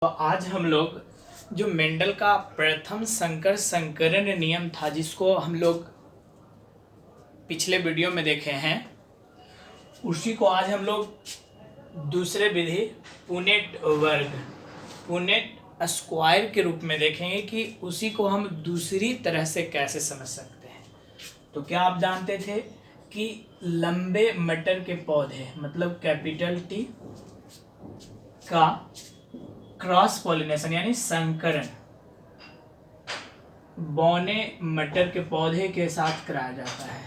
तो आज हम लोग जो मेंडल का प्रथम संकर संकरण नियम था, जिसको हम लोग पिछले वीडियो में देखे हैं, उसी को आज हम लोग दूसरे विधि पुनेट वर्ग पुनेट स्क्वायर के रूप में देखेंगे कि उसी को हम दूसरी तरह से कैसे समझ सकते हैं। तो क्या आप जानते थे कि लंबे मटर के पौधे मतलब कैपिटल टी का क्रॉस पॉलिनेशन यानी संकरण बौने मटर के पौधे के साथ कराया जाता है।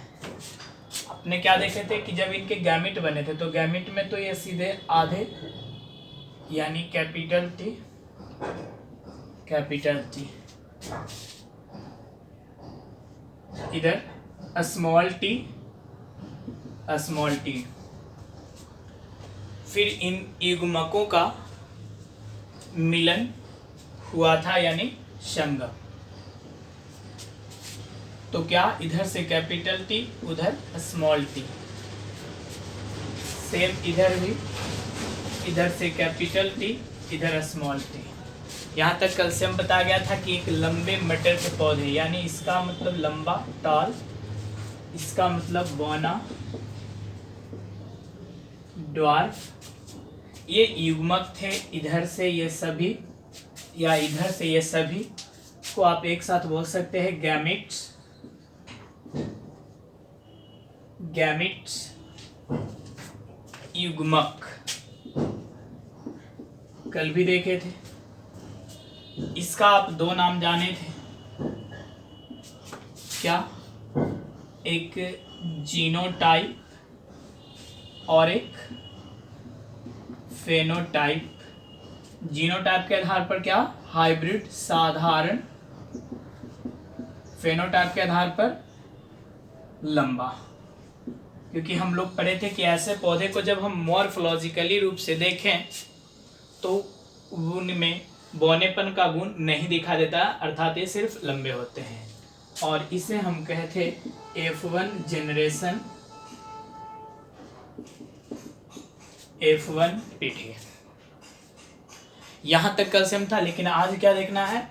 आपने क्या देखे थे कि जब इनके गैमिट बने थे तो गैमिट में तो ये सीधे आधे यानी कैपिटल टी इधर स्मॉल टी, फिर इन युग्मकों का मिलन हुआ था यानी संगम। तो क्या इधर से कैपिटल टी उधर स्मॉल टी, सेम इधर भी, इधर से कैपिटल टी इधर स्मॉल टी। यहाँ तक कल से हम बताया गया था कि एक लंबे मटर के पौधे यानी इसका मतलब लंबा टॉल, इसका मतलब बौना ड्वार्फ, ये युग्मक थे। इधर से ये सभी या इधर से ये सभी को आप एक साथ बोल सकते हैं गैमिट्स युग्मक। कल भी देखे थे। इसका आप दो नाम जाने थे, क्या? एक जीनोटाइप और एक फेनोटाइप। जीनोटाइप के आधार पर क्या? हाइब्रिड साधारण, फेनोटाइप के आधार पर लंबा। क्योंकि हम लोग पढ़े थे कि ऐसे पौधे को जब हम मॉर्फोलॉजिकली रूप से देखें तो उनमें बौनेपन का गुण नहीं दिखा देता, अर्थात ये सिर्फ लंबे होते हैं, और इसे हम कहते F1 जनरेशन, F1 पीढ़ी। यहां तक कल से हम था, लेकिन आज क्या देखना है?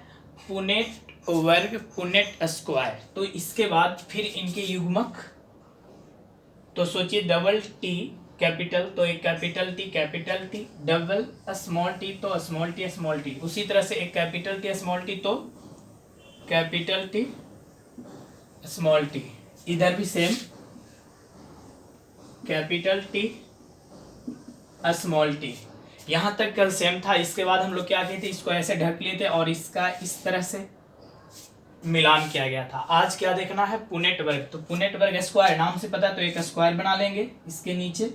पुनेट वर्ग पुनेट स्क्वायर। तो इसके बाद फिर इनके युग्मक, तो सोचिए डबल टी कैपिटल तो एक capital T, double small T तो स्मॉल टी, उसी तरह से एक कैपिटल टी स्मॉल टी तो कैपिटल टी स्मॉल टी, इधर भी same capital T small T. यहाँ तक कल सेम था। इसके बाद हम लोग क्या कहते थे? इसको ऐसे ढक लिए थे और इसका इस तरह से मिलान किया गया था। आज क्या देखना है? पुनेट वर्ग। तो पुनेट वर्ग स्क्वायर नाम से पता है, तो एक स्क्वायर बना लेंगे इसके नीचे।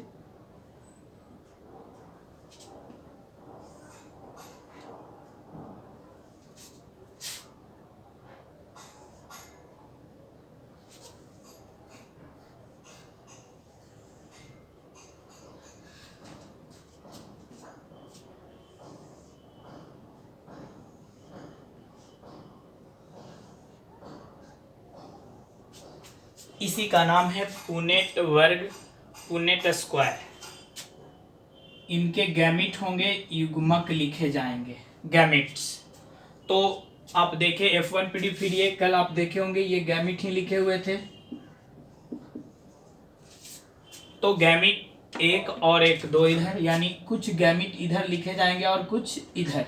इसी का नाम है पुनेट वर्ग पुनेट स्क्वायर। इनके गैमिट होंगे, युग्मक लिखे जाएंगे गैमिट्स। तो आप देखें F1 पीढ़ी, फिर ये कल आप देखे होंगे ये गैमिट ही लिखे हुए थे। तो गैमिट एक और एक दो इधर, यानी कुछ गैमिट इधर लिखे जाएंगे और कुछ इधर।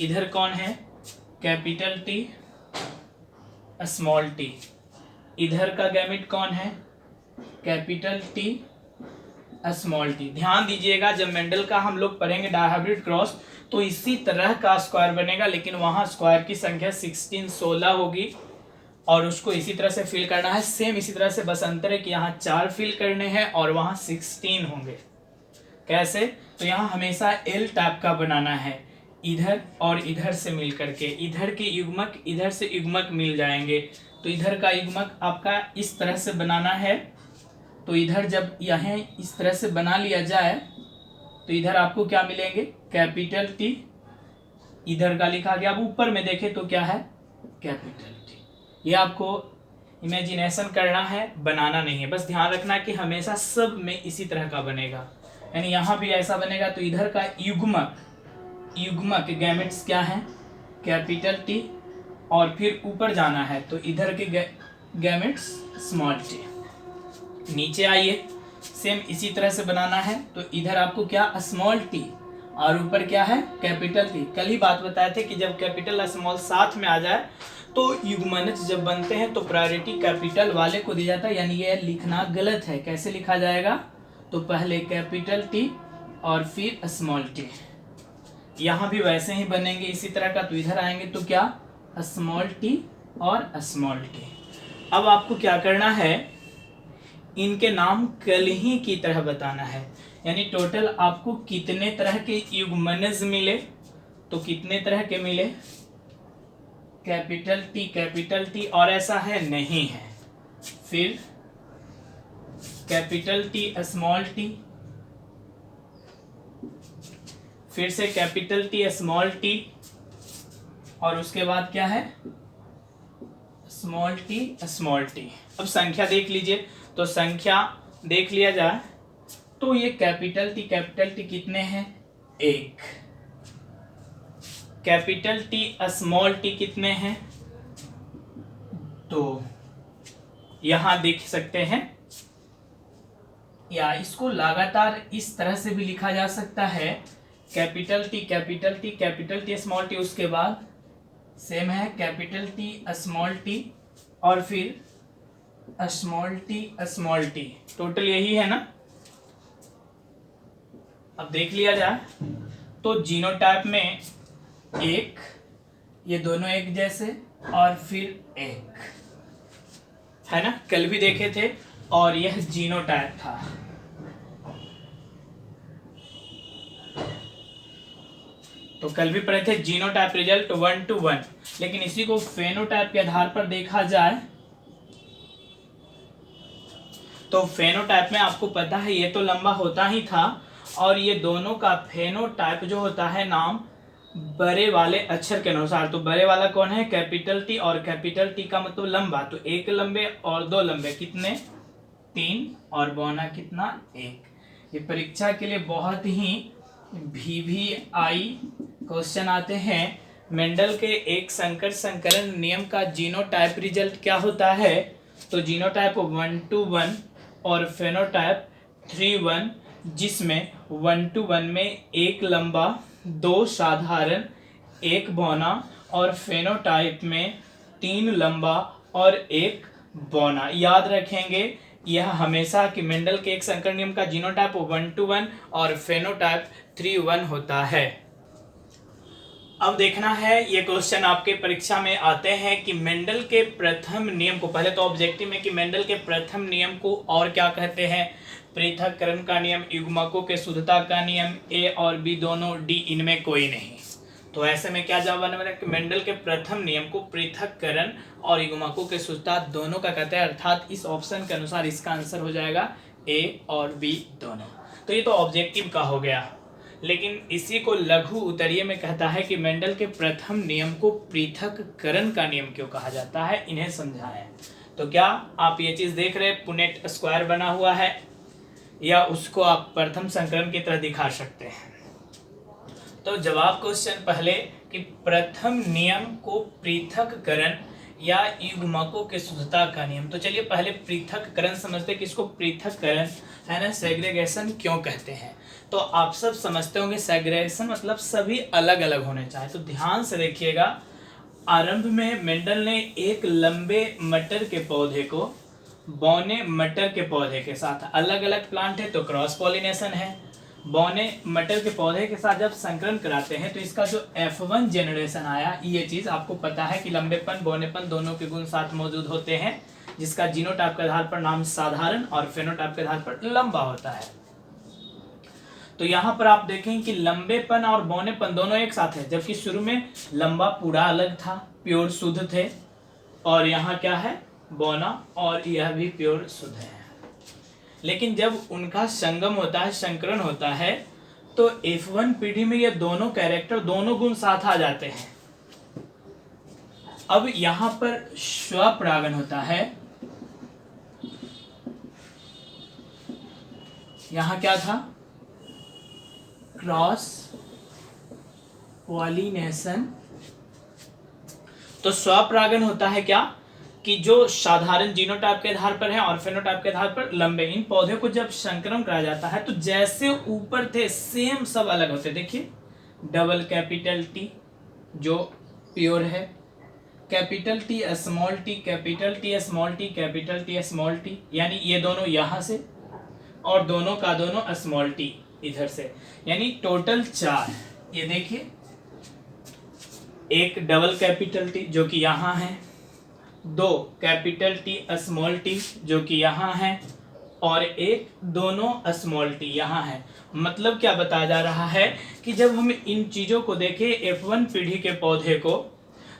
इधर कौन है? Capital T small T. इधर का गैमिट कौन है? Capital T small T. ध्यान दीजिएगा, जब मेंडल का हम लोग पढ़ेंगे डायहाइब्रिड क्रॉस, तो इसी तरह का स्क्वायर बनेगा, लेकिन वहां स्क्वायर की संख्या 16 होगी और उसको इसी तरह से फिल करना है। सेम इसी तरह से, बस अंतर है कि यहाँ 4 फिल करने हैं और वहां 16 होंगे। कैसे? तो यहाँ हमेशा एल टाइप का बनाना है, इधर और इधर से मिल करके। इधर के युग्मक इधर से युग्मक मिल जाएंगे। तो इधर का युग्मक आपका इस तरह से बनाना है। तो इधर जब यहाँ इस तरह से बना लिया जाए तो इधर आपको क्या मिलेंगे? कैपिटल टी, इधर का लिखा गया। अब ऊपर में देखें तो क्या है? Capital T. ये आपको इमेजिनेशन करना है, बनाना नहीं है। बस ध्यान रखना कि हमेशा सब में इसी तरह का बनेगा, यानी यहाँ भी ऐसा बनेगा। तो इधर का युग्मक युग्मक गैमेट्स क्या हैं, कैपिटल टी, और फिर ऊपर जाना है तो इधर के गैमेट्स स्मॉल टी। नीचे आइए, सेम इसी तरह से बनाना है तो इधर आपको क्या स्मॉल टी और ऊपर क्या है कैपिटल टी। कल ही बात बताए थे कि जब कैपिटल स्मॉल साथ में आ जाए तो युग्मनज जब बनते हैं तो प्रायोरिटी कैपिटल वाले को दिया जाता है, यानी ये लिखना गलत है। कैसे लिखा जाएगा, तो पहले कैपिटल टी और फिर स्मॉल टी। यहाँ भी वैसे ही बनेंगे इसी तरह का, तो इधर आएंगे तो क्या स्मॉल टी और स्मॉल टी। अब आपको क्या करना है, इनके नाम कल ही की तरह बताना है, यानी टोटल आपको कितने तरह के युग्मनज मिले, तो कितने तरह के मिले, कैपिटल टी और ऐसा है नहीं है, फिर कैपिटल टी स्मॉल टी, फिर से कैपिटल टी स्मॉल टी, और उसके बाद क्या है स्मॉल टी। अब संख्या देख लीजिए, तो संख्या देख लिया जाए तो ये कैपिटल टी कितने हैं, एक। कैपिटल टी स्मॉल टी कितने हैं, दो। यहां देख सकते हैं, या इसको लगातार इस तरह से भी लिखा जा सकता है, कैपिटल टी स्मॉल टी, उसके बाद सेम है कैपिटल टी स्मॉल टी और फिर स्मॉल टी, टोटल यही है ना। अब देख लिया जाए तो जीनोटाइप में एक, ये दोनों एक जैसे, और फिर एक है ना, कल भी देखे थे, और यह जीनोटाइप था। तो कल भी पढ़े थे जीनोटाइप रिजल्ट 1:1, लेकिन इसी को फेनोटाइप के आधार पर देखा जाए तो फेनोटाइप में आपको पता है ये तो लंबा होता ही था, और ये दोनों का फेनोटाइप जो होता है नाम बड़े वाले अक्षर के अनुसार। तो बड़े वाला कौन है, कैपिटल टी, और कैपिटल टी का मतलब लंबा, तो एक लंबे और दो लंबे कितने, 3, और बौना कितना, 1। ये परीक्षा के लिए बहुत ही VVI क्वेश्चन आते हैं। मेंडल के एक संकर संकरण नियम का जीनोटाइप रिजल्ट क्या होता है, तो जीनोटाइप 1:1 और फेनोटाइप 3:1, जिसमें 1:1 में एक लंबा, दो साधारण, एक बौना, और फेनोटाइप में 3 लंबा और एक बौना। याद रखेंगे यह हमेशा कि मेंडल के एक संकर नियम का जीनोटाइप 1:1 और फेनोटाइप 3:1 होता है। अब देखना है, ये क्वेश्चन आपके परीक्षा में आते हैं कि मेंडल के प्रथम नियम को, पहले तो ऑब्जेक्टिव में कि मेंडल के प्रथम नियम को और क्या कहते हैं, पृथक्करण का नियम, युग्मकों के शुद्धता का नियम, ए और बी दोनों, डी इनमें कोई नहीं। तो ऐसे में क्या जवाब आने वाला है कि मेंडल के प्रथम नियम को पृथक्करण और युग्मकों के शुद्धता दोनों का कहते हैं, अर्थात इस ऑप्शन के अनुसार इसका आंसर हो जाएगा ए और बी दोनों। तो ये तो ऑब्जेक्टिव का हो गया, लेकिन इसी को लघु उत्तरीय में कहता है कि मेंडल के प्रथम नियम को पृथक्करण का नियम क्यों कहा जाता है, इन्हें समझाएं। तो क्या आप ये चीज देख रहे हैं, पुनेट स्क्वायर बना हुआ है, या उसको आप प्रथम संकरण की तरह दिखा सकते हैं। तो जवाब क्वेश्चन पहले कि प्रथम नियम को पृथक्करण या युग्मकों के शुद्धता का नियम। तो चलिए पहले पृथक्करण समझते हैं कि इसको पृथक्करण है ना, सेग्रेगेशन क्यों कहते हैं। तो आप सब समझते होंगे सेग्रेगेशन मतलब सभी अलग अलग होने चाहिए। तो ध्यान से देखिएगा, आरंभ में मेंडल ने एक लंबे मटर के पौधे को बौने मटर के पौधे के साथ, अलग अलग प्लांट है तो क्रॉस पॉलिनेशन है, बौने मटर के पौधे के साथ जब संकरण कराते हैं तो इसका जो F1 जनरेशन आया, ये चीज आपको पता है कि लंबेपन बौनेपन दोनों के गुण साथ मौजूद होते हैं, जिसका जीनोटाइप के आधार पर नाम साधारण और फेनोटाइप के आधार पर लंबा होता है। तो यहाँ पर आप देखें कि लंबेपन और बौनेपन दोनों एक साथ है, जबकि शुरू में लंबा पूरा अलग था, प्योर शुद्ध थे, और यहाँ क्या है बौना, और यह भी प्योर शुद्ध है। लेकिन जब उनका संगम होता है, संकरण होता है, तो F1 पीढ़ी में ये दोनों कैरेक्टर, दोनों गुण साथ आ जाते हैं। अब यहां पर स्वपरागन होता है, यहां क्या था क्रॉस पॉलिनेशन। तो स्वपरागन होता है क्या कि जो साधारण जीनोटाइप के आधार पर है और फेनोटाइप के आधार पर लंबे, इन पौधे को जब संकरण कराया जाता है तो जैसे ऊपर थे सेम सब अलग होते। देखिए डबल कैपिटल टी जो प्योर है, capital T small T, capital T small T, capital T small T, यानी ये दोनों यहां से और दोनों का दोनों स्मॉल टी इधर से, यानी टोटल 4। ये देखिए एक डबल कैपिटल टी जो कि यहाँ है, 2 कैपिटल टी स्मॉल टी जो कि यहाँ है, और एक दोनों स्मॉल टी यहाँ है। मतलब क्या बताया जा रहा है कि जब हम इन चीज़ों को देखें F1 पीढ़ी के पौधे को,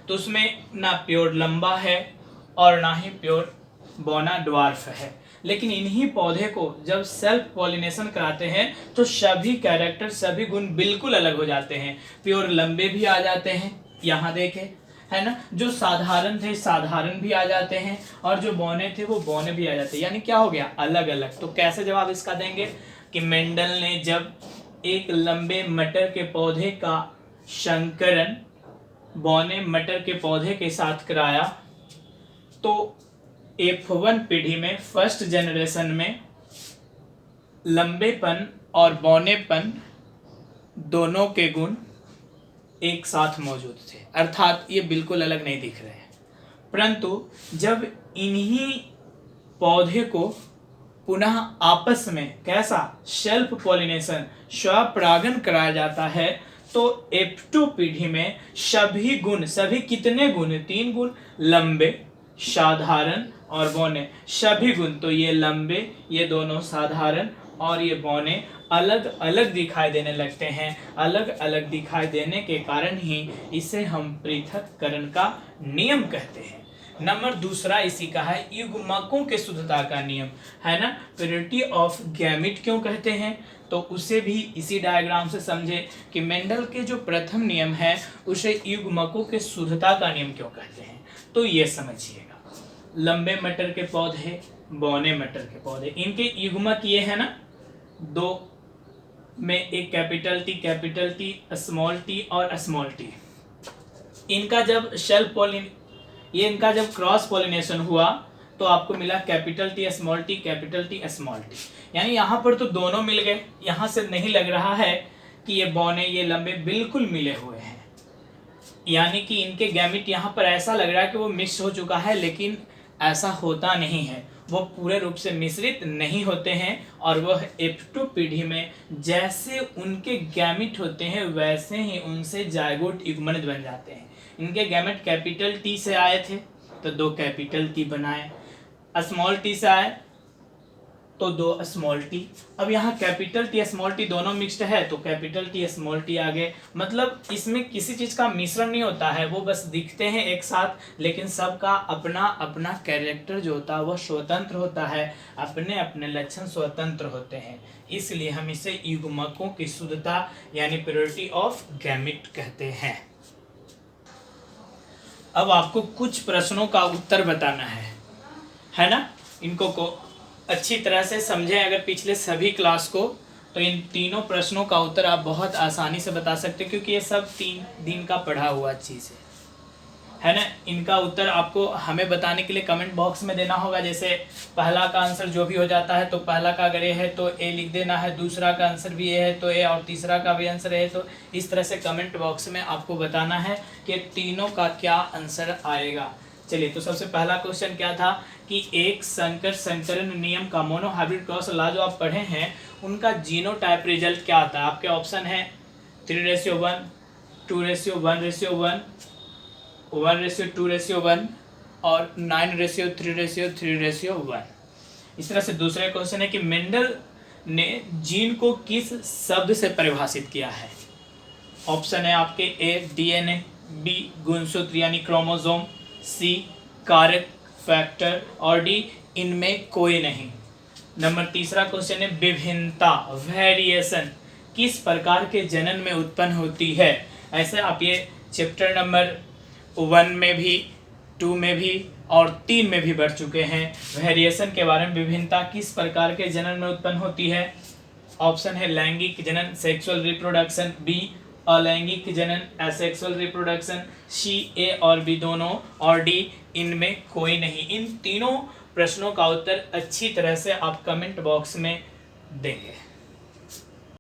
तो उसमें ना प्योर लंबा है और ना ही प्योर बोना ड्वार्फ है, लेकिन इन्हीं पौधे को जब सेल्फ पॉलिनेशन कराते हैं तो सभी कैरेक्टर, सभी गुण बिल्कुल अलग हो जाते हैं। प्योर लंबे भी आ जाते हैं, यहाँ देखें है ना, जो साधारण थे साधारण भी आ जाते हैं, और जो बौने थे वो बौने भी आ जाते हैं, यानी क्या हो गया अलग अलग। तो कैसे जवाब इसका देंगे कि मेंडल ने जब एक लंबे मटर के पौधे का संकरण बौने मटर के पौधे के साथ कराया तो F1 पीढ़ी में फर्स्ट जनरेशन में लंबेपन और बौनेपन दोनों के गुण एक साथ मौजूद थे, अर्थात ये बिल्कुल अलग नहीं दिख रहे हैं। परंतु जब इन्हीं पौधे को पुनः आपस में कैसा सेल्फ पॉलिनेशन स्वपरागन कराया जाता है तो F2 पीढ़ी में सभी गुण, सभी कितने गुण, 3 गुण, लंबे, साधारण और बौने, सभी गुण, तो ये लंबे, ये दोनों साधारण और ये बौने अलग अलग दिखाई देने लगते हैं। अलग अलग दिखाई देने के कारण ही इसे हम पृथक्करण का नियम कहते हैं। नंबर दूसरा इसी का है युग्मकों के शुद्धता का नियम, है ना। प्योरिटी ऑफ गैमेट क्यों कहते हैं, तो उसे भी इसी डायग्राम से समझे कि मेंडल के जो प्रथम नियम है उसे युग्मकों के शुद्धता का नियम क्यों कहते हैं। तो ये समझिएगा, लंबे मटर के पौधे, बौने मटर के पौधे, इनके युग्मक ये है ना, 2 में एक कैपिटल टी, स्मॉल टी और स्मॉल टी। इनका जब इनका जब क्रॉस पॉलिनेशन हुआ तो आपको मिला capital T small T, capital T small T, यानी यहाँ पर तो दोनों मिल गए। यहाँ से नहीं लग रहा है कि ये बौने ये लंबे बिल्कुल मिले हुए हैं, यानी कि इनके गैमेट यहाँ पर ऐसा लग रहा है कि वो मिक्स हो चुका है, लेकिन ऐसा होता नहीं है, वो पूरे रूप से मिश्रित नहीं होते हैं। और वह F2 पीढ़ी में जैसे उनके गैमेट होते हैं वैसे ही उनसे जायगोट युग्मनज बन जाते हैं। इनके गैमेट कैपिटल टी से आए थे तो 2 कैपिटल टी बनाए, स्मॉल टी से आए तो 2 स्मॉल टी। अब यहाँ कैपिटल टी स्मॉल टी दोनों मिक्स्ड है तो कैपिटल टी स्मॉल टी आ गए। मतलब इसमें किसी चीज़ का मिश्रण नहीं होता है, वो बस दिखते हैं एक साथ, लेकिन सबका अपना अपना कैरेक्टर जो होता है वह स्वतंत्र होता है, अपने अपने लक्षण स्वतंत्र होते हैं। इसलिए हम इसे युग्मकों की शुद्धता यानी प्योरिटी ऑफ गैमेट कहते हैं। अब आपको कुछ प्रश्नों का उत्तर बताना है ना। इनको को अच्छी तरह से समझें अगर पिछले सभी क्लास को, तो इन तीनों प्रश्नों का उत्तर आप बहुत आसानी से बता सकते हैं, क्योंकि ये सब 3 दिन का पढ़ा हुआ चीज़ है ना। इनका उत्तर आपको हमें बताने के लिए कमेंट बॉक्स में देना होगा। जैसे पहला का आंसर जो भी हो जाता है तो पहला का अगर ए है तो ए लिख देना है, दूसरा का आंसर भी ए है तो ए, और तीसरा का भी आंसर है, तो इस तरह से कमेंट बॉक्स में आपको बताना है कि तीनों का क्या आंसर आएगा। चलिए, तो सबसे पहला क्वेश्चन क्या था कि एक संकर संकरण नियम का मोनोहाइब्रिड क्रॉस लॉ जो आप पढ़े हैं उनका जीनोटाइप रिजल्ट क्या आता है। आपके ऑप्शन है 3:1, 2:1:1, 1:2:1 और 9:3:3:1। इस तरह से दूसरा क्वेश्चन है कि मेंडल ने जीन को किस शब्द से परिभाषित किया है। ऑप्शन है आपके ए डीएनए, बी गुणसूत्र यानी क्रोमोसोम, सी कारक फैक्टर और डी इनमें कोई नहीं। नंबर तीसरा क्वेश्चन है विभिन्नता वेरिएशन किस प्रकार के जनन में उत्पन्न होती है। ऐसे आप ये चैप्टर नंबर 1 में भी, 2 में भी और 3 में भी बढ़ चुके हैं। वेरिएशन के बारे में, विभिन्नता किस प्रकार के जनन में उत्पन्न होती है। ऑप्शन है लैंगिक जनन सेक्सुअल रिप्रोडक्शन, बी अलैंगिक जनन एसेक्सुअल रिप्रोडक्शन, सी ए और बी दोनों, और डी इनमें कोई नहीं। इन तीनों प्रश्नों का उत्तर अच्छी तरह से आप कमेंट बॉक्स में देंगे।